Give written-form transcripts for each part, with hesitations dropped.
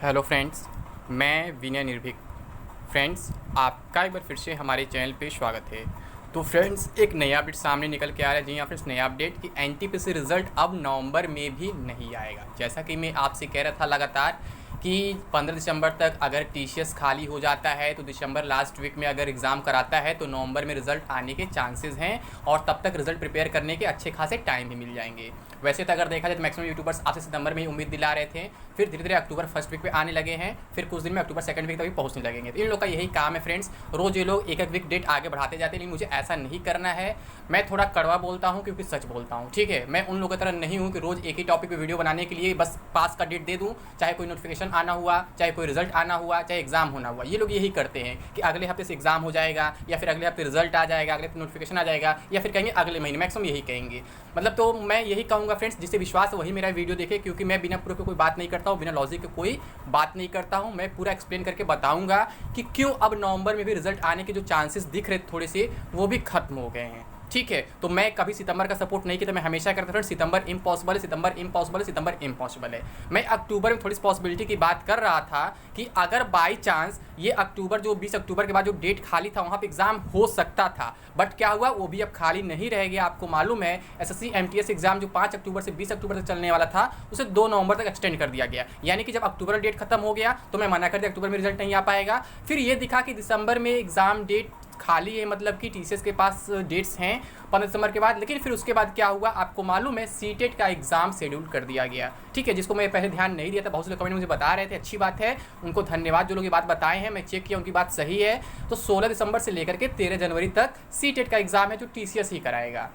Hello friends, मैं विनय निर्भीक। Friends, आपका एक बार फिर से हमारे चैनल पे स्वागत है। तो फ्रेंड्स, एक नया अपडेट सामने निकल के आ रहा है। जी हाँ फ्रेंड्स, नया अपडेट कि एनटीपीसी रिज़ल्ट अब नवंबर में भी नहीं आएगा। जैसा कि मैं आपसे कह रहा था लगातार कि 15 दिसंबर तक अगर टीसीएस खाली हो जाता है तो दिसंबर लास्ट वीक में अगर एग्ज़ाम कराता है तो नवंबर में रिज़ल्ट आने के चांसेस हैं और तब तक रिज़ल्ट प्रिपेयर करने के अच्छे खासे टाइम भी मिल जाएंगे। वैसे तो अगर देखा जाए तो मैक्सिमम यूट्यूबर्स आपसे सितंबर में ही उम्मीद दिला रहे थे, फिर धीरे धीरे अक्टूबर फर्स्ट वीक पे आने लगे हैं, फिर कुछ दिन में अक्टूबर सेकंड वीक तक भी पहुंचने लगेंगे। तो इन लोग का यही काम है फ्रेंड्स, रोज़ ये लोग एक एक वीक डेट आगे बढ़ाते जाते हैं। लेकिन मुझे ऐसा नहीं करना है। मैं थोड़ा कड़वा बोलता हूँ क्योंकि सच बोलता हूँ, ठीक है। मैं उन लोगों की तरह नहीं हूँ कि रोज़ एक ही टॉपिक पर वीडियो बनाने के लिए बस पास का डेट दे दूँ, चाहे कोई नोटिफिकेशन आना हुआ, चाहे कोई रिजल्ट आना हुआ, चाहे एग्जाम होना हुआ। ये लोग यही करते हैं कि अगले हफ्ते से एग्जाम हो जाएगा, या फिर अगले हफ्ते रिजल्ट आ जाएगा, अगले हफ्ते नोटिफिकेशन आ जाएगा, या फिर कहेंगे अगले महीने, मैक्सिमम यही कहेंगे। मतलब तो मैं यही कहूँगा फ्रेंड्स, जिससे विश्वास है वही मेरा वीडियो देखे, क्योंकि मैं बिना प्रूफ के कोई बात नहीं करता हूँ, बिना लॉजिक के कोई बात नहीं करता हूँ। मैं पूरा एक्सप्लेन करके बताऊँगा कि क्यों अब नवंबर में भी रिजल्ट आने के जो चांसेस दिख रहे थोड़े से, वो भी खत्म हो गए हैं, ठीक है। तो मैं कभी सितंबर का सपोर्ट नहीं किया, तो मैं हमेशा करता था सितंबर इम्पॉसिबल है, सितंबर इम्पॉसिबल है, सितंबर इम्पॉसिबल है। मैं अक्टूबर में थोड़ी पॉसिबिलिटी की बात कर रहा था कि अगर बाई चांस ये अक्टूबर, जो 20 अक्टूबर के बाद जो डेट खाली था वहाँ पे एग्जाम हो सकता था, बट क्या हुआ, वो भी अब खाली नहीं रह गया। आपको मालूम है एसएससी एमटीएस एग्जाम जो 5 अक्टूबर से 20 अक्टूबर तक चलने वाला था, उसे 2 नवंबर तक एक्सटेंड कर दिया गया। यानी कि जब अक्टूबर डेट खत्म हो गया तो मैं मना कर दिया, अक्टूबर में रिजल्ट नहीं आ पाएगा। फिर ये दिखा कि दिसंबर में एग्जाम डेट खाली है, मतलब कि टीसीएस के पास डेट्स हैं 15 दिसंबर के बाद। लेकिन फिर उसके बाद क्या हुआ, आपको मालूम है, सीटेट का एग्जाम शेड्यूल कर दिया गया, ठीक है, जिसको मैं पहले ध्यान नहीं दिया था। बहुत से लोग कमेंट मुझे बता रहे थे, अच्छी बात है, उनको धन्यवाद जो लोग ये बात बताए हैं। मैं चेक किया, उनकी बात सही है। तो 16 दिसंबर से लेकर के 13 जनवरी तक सीटेट का एग्जाम है जो टीसीएस ही कराएगा।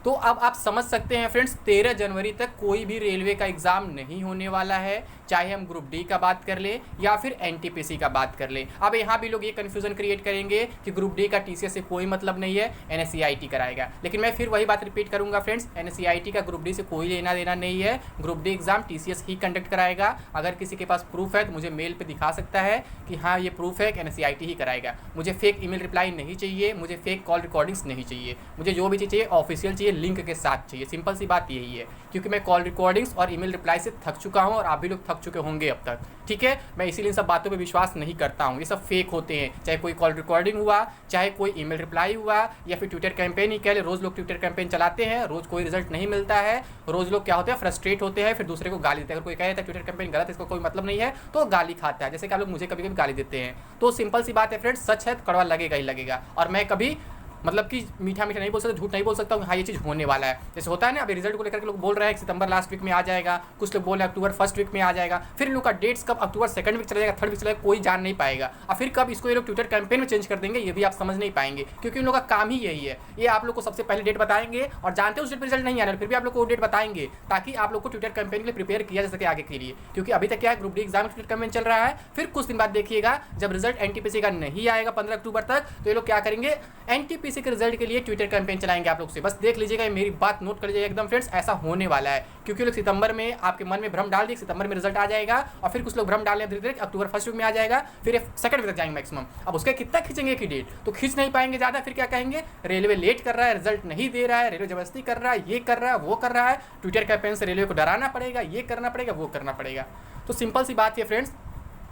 तो अब आप समझ सकते हैं फ्रेंड्स, 13 जनवरी तक कोई भी रेलवे का एग्ज़ाम नहीं होने वाला है, चाहे हम ग्रुप डी का बात कर ले या फिर एनटीपीसी का बात कर ले। अब यहाँ भी लोग ये कन्फ्यूज़न क्रिएट करेंगे कि ग्रुप डी का टीसीएस से कोई मतलब नहीं है, एनएससीआईटी कराएगा। लेकिन मैं फिर वही बात रिपीट करूँगा फ्रेंड्स, एनएससीआईटी का ग्रुप डी से कोई लेना देना नहीं है। ग्रुप डी एग्जाम टीसीएस ही कंडक्ट कराएगा। अगर किसी के पास प्रूफ है तो मुझे मेल पर दिखा सकता है कि हाँ ये प्रूफ है कि एनएससीआईटी ही कराएगा। मुझे फेक ईमेल रिप्लाई नहीं चाहिए, मुझे फेक कॉल रिकॉर्डिंग्स नहीं चाहिए, मुझे जो भी चीज़ चाहिए ऑफिशियल चाहिए, लिंक के साथ चाहिए। सिंपल सी बात यही है, क्योंकि मैं कॉल रिकॉर्डिंग्स और ईमेल रिप्लाई से थक चुका हूं और आप भी लोग थक चुके होंगे अब तक, ठीक है। मैं इसीलिए इन सब बातों पे विश्वास नहीं करता हूं, ये सब फेक होते हैं। चाहे कोई कॉल रिकॉर्डिंग हुआ, चाहे कोई ईमेल रिप्लाई हुआ, या फिर ट्विटर कैंपेन ही कह ले। रोज़ लोग ट्विटर कैंपेन चलाते हैं, रोज़ कोई रिजल्ट नहीं मिलता है, रोज़ लोग क्या होते हैं, फ्रस्ट्रेट होते हैं, फिर दूसरे को गाली देते हैं। अगर कोई कहता है ट्विटर कैंपेन गलत है, इसका कोई मतलब नहीं है, तो गाली खाता है, जैसे कि आप लोग मुझे कभी कभी गाली देते हैं। तो सिंपल सी बात है फ्रेंड्स, सच है तो कड़वा लगेगा ही लगेगा। और मैं कभी मतलब कि मीठा मीठा नहीं बोल सकता, झूठ नहीं बोल सकता हूँ, हाँ ये चीज़ होने वाला है। जैसे होता है ना, अभी रिजल्ट को लेकर के लोग बोल रहे हैं कि सितंबर लास्ट वीक में आ जाएगा, कुछ लोग बोल रहे हैं अक्टूबर फर्स्ट वीक में आ जाएगा। फिर इन लोग का डेट्स कब अक्टूबर सेकंड वीक चलेगा, थर्ड वीक चलेगा, कोई जान नहीं पाएगा। और फिर कब इसको ये लोग ट्विटर कैंपेन में चेंज कर देंगे, ये भी आप समझ नहीं पाएंगे, क्योंकि इन लोग का काम ही यही है। ये आप लोग को सबसे पहले डेट बताएंगे और जानते हैं उस डेट पर रिजल्ट नहीं आ रहा है, फिर भी आप लोग को डेट बताएंगे ताकि आप लोग को ट्विटर कैंपेन के लिए प्रिपेयर किया जा सके आगे के लिए। क्योंकि अभी तक क्या है, group D exam Twitter campaign चल रहा है। फिर कुछ दिन बाद देखिएगा, जब रिजल्ट एनटीपीसी का नहीं आएगा 15 अक्टूबर तक, तो ये लोग क्या करेंगे, एनटीपीसी के रिजल्ट के लिए ट्विटर कैंपेन चलाएंगे आप लोग से। बस देख लीजिएगा, मेरी बात नोट कर लीजिएगा एकदम फ्रेंड्स, ऐसा होने वाला है। क्योंकि लोग सितंबर में आपके मन में भ्रम डाल दिए, सितंबर में रिजल्ट आ जाएगा, और फिर कुछ लोग भ्रम डाल धीरे धीरे अक्टूबर फर्स्ट वीक में आ जाएगा, फिर सेकंड वीक तक जाएंगे मैक्सिमम। अब उसका कितना खींचेंगे की डेट, तो खींच नहीं पाएंगे ज़्यादा। फिर क्या कहेंगे, रेलवे लेट कर रहा है, रिजल्ट नहीं दे रहा है, रेलवे जबरदस्ती कर रहा है, ये कर रहा है, वो कर रहा है। ट्विटर कैंपेन से रेलवे को डराना पड़ेगा, ये करना पड़ेगा, वो करना पड़ेगा। तो सिंपल सी बात है फ्रेंड्स,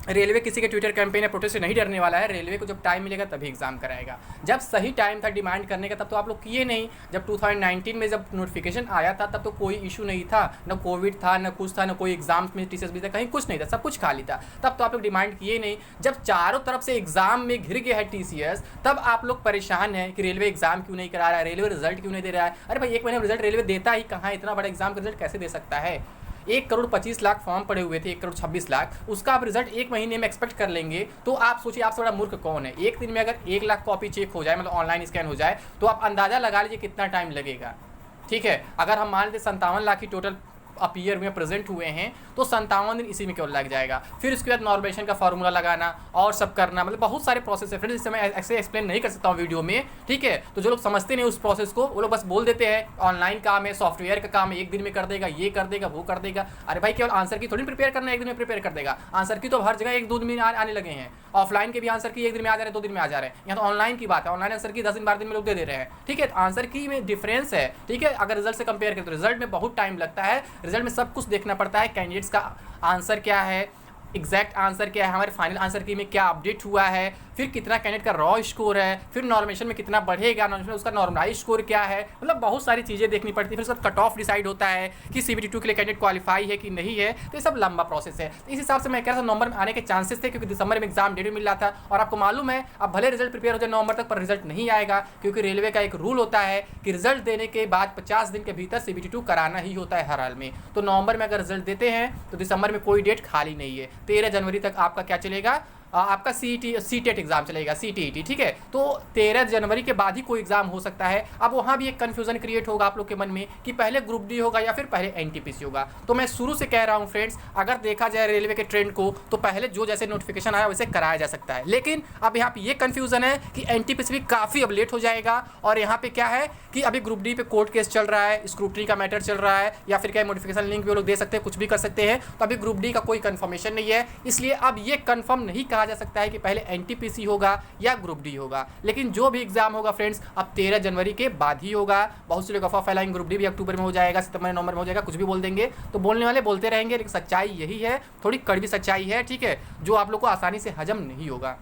रेलवे किसी के ट्विटर कैंपेन या प्रोटेस्ट से नहीं डरने वाला है। रेलवे को जब टाइम मिलेगा तभी एग्जाम कराएगा। जब सही टाइम था डिमांड करने का, तब तो आप लोग किए नहीं। जब 2019 में जब नोटिफिकेशन आया था, तब तो कोई इशू नहीं था, न कोविड था, न कुछ था, न कोई एग्जाम्स में टीसीएस भी था, कहीं कुछ नहीं था, सब कुछ खाली था। तब तो आप लोग डिमांड किए नहीं। जब चारों तरफ से एग्जाम में घिर गया है टीसीएस, तब आप लोग परेशान हैं कि रेलवे एग्जाम क्यों नहीं करा रहा है, रेलवे रिजल्ट क्यों नहीं दे रहा है। अरे भाई, एक महीने में रिजल्ट रेलवे देता ही कहाँ है, इतना बड़ा एग्जाम का रिजल्ट कैसे दे सकता है। 1,25,00,000 फॉर्म पड़े हुए थे, 1,26,00,000, उसका आप रिजल्ट एक महीने में एक्सपेक्ट कर लेंगे। तो आप सोचिए, आपसे बड़ा मूर्ख कौन है। एक दिन में अगर 1,00,000 कॉपी चेक हो जाए, मतलब ऑनलाइन स्कैन हो जाए, तो आप अंदाज़ा लगा लीजिए कितना टाइम लगेगा, ठीक है। अगर हम मान लेते 57,00,000 की टोटल अपीयर हुए, प्रेजेंट हुए हैं, तो 57 दिन इसी में केवल लग जाएगा। फिर उसके बाद नॉर्मेशन का फार्मूला लगाना और सब करना, मतलब बहुत सारे प्रोसेस है फ्रेंड्स, जिससे मैं ऐसे एक्सप्लेन नहीं कर सकता हूँ वीडियो में, ठीक है। तो जो लोग समझते नहीं उस प्रोसेस को, वो लोग बस बोल देते हैं ऑनलाइन काम है, सॉफ्टवेयर का काम है, एक दिन में कर देगा, ये कर देगा, वो कर देगा। अरे भाई, केवल आंसर की थोड़ी प्रिपेयर करना है, एक दिन में प्रिपेयर कर देगा। आंसर की तो हर जगह 1-2 दिन में आने लगे हैं। ऑफलाइन के भी आंसर की एक दिन में आ जा रहे हैं, 2 दिन में आ जा रहे हैं। यहाँ तो ऑनलाइन की बात है, ऑनलाइन आंसर की 10 दिन 12 दिन में लोग दे रहे हैं, ठीक है। आंसर की में डिफरेंस है, ठीक है। अगर रिजल्ट से कंपेयर करें तो रिजल्ट में बहुत टाइम लगता है, रिजल्ट में सब कुछ देखना पड़ता है, कैंडिडेट्स का आंसर क्या है, एग्जैक्ट आंसर क्या है, हमारे फाइनल आंसर की में क्या अपडेट हुआ है, फिर कितना कैंडिडेट का रॉ स्कोर है, फिर नॉर्मेशन में कितना बढ़ेगा, नॉर्मेशन में उसका नॉर्मलाइज स्कोर क्या है, मतलब बहुत सारी चीज़ें देखनी पड़ती है। फिर उसका कट ऑफ डिसाइड होता है कि CBT2 के लिए कैंडिडेट क्वालिफाई है कि नहीं है। तो ये सब लंबा प्रोसेस है। तो इस हिसाब से मैं कह रहा था नवंबर में आने के चांसेस थे, क्योंकि दिसंबर में एग्जाम डेट मिल रहा था। और आपको मालूम है अब भले रिजल्ट प्रिपेयर हो जाए नवंबर तक, पर रिजल्ट नहीं आएगा, क्योंकि रेलवे का एक रूल होता है कि रिजल्ट देने के बाद 50 दिन के भीतर CBT2 कराना ही होता है हर हाल में। तो नवंबर में अगर रिजल्ट देते हैं तो दिसंबर में कोई डेट खाली नहीं है। 13 जनवरी तक आपका क्या चलेगा, आपका CTET एग्जाम चलेगा, CTET, ठीक है। तो 13 जनवरी के बाद ही कोई एग्जाम हो सकता है। अब वहाँ भी एक कन्फ्यूजन क्रिएट होगा आप लोग के मन में कि पहले ग्रुप डी होगा या फिर पहले NTPC होगा। तो मैं शुरू से कह रहा हूँ फ्रेंड्स, अगर देखा जाए रेलवे के ट्रेंड को तो पहले जो जैसे नोटिफिकेशन आया वैसे कराया जा सकता है। लेकिन अब यहाँ पे ये कन्फ्यूजन है कि NTPC भी काफ़ी अब लेट हो जाएगा। और यहाँ पे क्या है कि अभी ग्रुप डी पे कोर्ट केस चल रहा है, स्क्रूटनी का मैटर चल रहा है, या फिर क्या नोटिफिकेशन लिंक भी वो लोग दे सकते हैं, कुछ भी कर सकते हैं। तो अभी ग्रुप डी का कोई कन्फर्मेशन नहीं है, इसलिए अब ये कन्फर्म नहीं कहा जा सकता है कि पहले NTPC होगा या ग्रुप डी होगा। लेकिन जो भी एग्जाम होगा फ्रेंड्स अब 13 जनवरी के बाद ही होगा। बहुत से लोग अफवाह फैलाएंगे ग्रुप डी भी अक्टूबर में हो जाएगा, सितंबर नवंबर में हो जाएगा, कुछ भी बोल देंगे। तो बोलने वाले बोलते रहेंगे, लेकिन सच्चाई यही है, थोड़ी कड़वी सच्चाई है, ठीक है, जो आप लोग को आसानी से हजम नहीं होगा।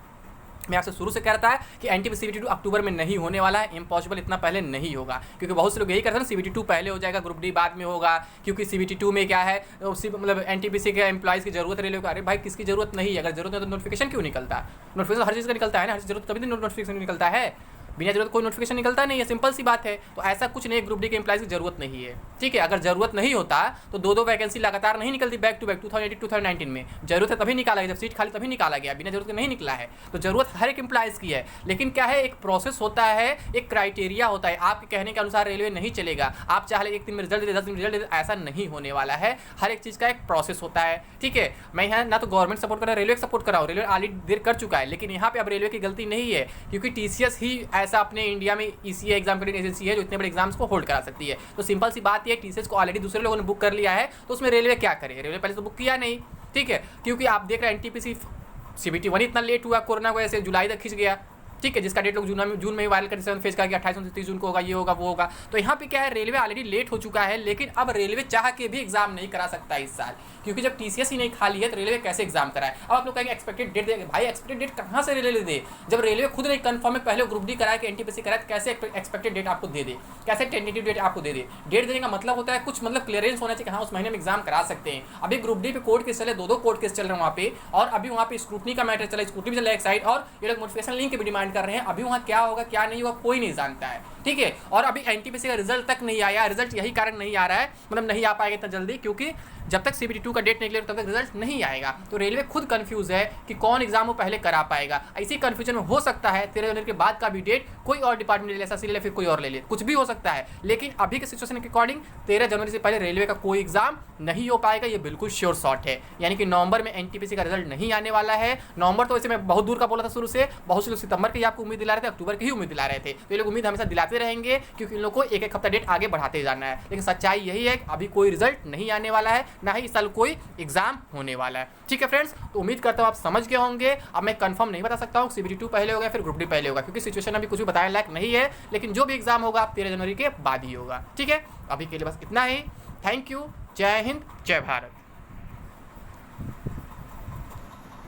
मैं आपसे शुरू से कह रहा था कि NTPC CBT2 अक्टूबर में नहीं होने वाला है, इम्पॉसिबल, इतना पहले नहीं होगा। क्योंकि बहुत से लोग यही करते हैं ना, CBT2 पहले हो जाएगा, ग्रुप डी बाद में होगा। क्योंकि CBT2 में क्या है, मतलब NTPC के एम्प्लॉइज़ की जरूरत है। अरे भाई किसकी जरूरत नहीं है, अगर जरूरत है तो नोटिफिकेशन क्यों निकलता है? नोटिफिकेशन हर चीज़ का निकलता है ना, हर चीज़ जरूरत तभी तो नोटिफिकेशन निकलता है, बिना जरूरत कोई नोटिफिकेशन निकलता नहीं है, सिंपल सी बात है। तो ऐसा कुछ नहीं, ग्रुप डी के एम्प्लॉइज की जरूरत नहीं है, ठीक है। अगर जरूरत नहीं होता तो दो वैकेंसी लगातार नहीं निकलती बैक टू बैक 2018 2019 में। जरूरत है तभी निकाला गया, जब सीट खाली तभी निकाला गया, बिना जरूरत के नहीं निकला है। तो जरूरत हर एक एम्प्लॉइज की है, लेकिन क्या है, एक प्रोसेस होता है, एक क्राइटेरिया होता है। आपके कहने के अनुसार रेलवे नहीं चलेगा, आप चाहे एक दिन में रिजल्ट दे, 10 दिन में रिजल्ट दे, ऐसा नहीं होने वाला है। हर एक चीज़ का एक प्रोसेस होता है, ठीक है। मैं यहाँ ना तो गवर्नमेंट सपोर्ट कर रहा है, रेलवे सपोर्ट कर रहा हूँ, रेलवे ऑलरेडी देर कर चुका है। लेकिन यहाँ पे अब रेलवे की गलती नहीं है, क्योंकि TCS ही ऐसा अपने इंडिया में ECA एग्जाम क्रेडिट एजेंसी है जो इतने बड़े एग्जाम्स को होल्ड करा सकती है। तो सिंपल सी बात ये है, TCS को ऑलरेडी दूसरे लोगों ने बुक कर लिया है, तो उसमें रेलवे क्या करे, रेलवे पहले तो बुक किया नहीं, ठीक है। क्योंकि आप देख रहे हैं NTPC CBT1 इतना लेट हुआ, कोरोना की वजह से जुलाई तक खिंच गया, ठीक है, जिसका डेट लोग जून में ही वायरल कर फेस करके 28 29 जून को होगा, ये होगा वो होगा। तो यहाँ पे क्या है, रेलवे ऑलरेडी लेट हो चुका है। लेकिन अब रेलवे चाह के भी एग्जाम नहीं करा सकता इस साल, क्योंकि जब TCS ही नहीं खाली है तो रेलवे कैसे एग्जाम कराए। अब आप लोग कहेंगे एक्सपेक्टेड डेट देंगे, भाई एक्सपेक्टेड डेट कहाँ से रेलवे दे, जब रेलवे खुद नहीं कंफर्म है, पहले ग्रुप डी कराए कि NTPC कराए, कैसे एक्सपेक्टेड डेट आपको दे दे, कैसे टेंटेटिव डेट आपको दे दे। डेट देने का मतलब होता है कुछ मतलब क्लियरेंस होना चाहिए कि हाँ उस महीने में एग्जाम करा सकते हैं। अभी ग्रुप डी पे कोर्ट केस चले, 2 कोर्ट केस चल रहे हैं वहाँ पे, और अभी वहाँ पे स्क्रूटनी का मैटर चला, स्क्रूटनी भी चल रहा है एक साइड, और ये लोग नोटिफिकेशन लिंक की भी डिमांड कर रहे हैं। अभी वहाँ क्या होगा क्या नहीं होगा कोई नहीं जानता है, ठीक है। और अभी NTPC का रिजल्ट तक नहीं आया, रिजल्ट यही कारण नहीं आ रहा है, मतलब नहीं आ पाएगा इतना जल्दी, क्योंकि जब तक CBT2 का डेट निकले तब तक रिजल्ट नहीं आएगा। तो रेलवे खुद कंफ्यूज है कि कौन एग्जाम वो पहले करा पाएगा। ऐसी कंफ्यूजन में हो सकता है 13 जनवरी के बाद का भी डेट कोई और डिपार्टमेंट ले ले, SSC ले ले, फिर कोई और ले ले, कुछ भी हो सकता है। लेकिन अभी के सिचुएशन के अकॉर्डिंग 13 जनवरी से पहले रेलवे का कोई एग्जाम नहीं हो पाएगा, ये बिल्कुल श्योर शॉट है। यानी कि नवंबर में NTPC का रिजल्ट नहीं आने वाला है। नवंबर तो वैसे मैं बहुत दूर का बोला था शुरू से, बहुत से लोग सितंबर की आपको उम्मीद दिला रहे थे, अक्टूबर की ही उम्मीद दिला रहे थे। तो ये लोग उम्मीद हमेशा दिलाते रहेंगे, क्योंकि इन लोग को एक हफ्ता डेट आगे बढ़ाते जाना है। लेकिन सच्चाई यही है, अभी कोई रिजल्ट नहीं आने वाला है, ना ही इस साल कोई एग्जाम होने वाला है, ठीक है फ्रेंड्स। तो उम्मीद करता हूँ आप समझ गए होंगे। अब मैं कंफर्म नहीं बता सकता हूँ CBT2 पहले होगा फिर ग्रुप डी पहले होगा, क्योंकि सिचुएशन अभी कुछ भी बताने लायक नहीं है। लेकिन जो भी एग्जाम होगा 13 जनवरी के बाद ही होगा, ठीक है। अभी के लिए बस इतना ही। थैंक यू, जय हिंद, जय भारत।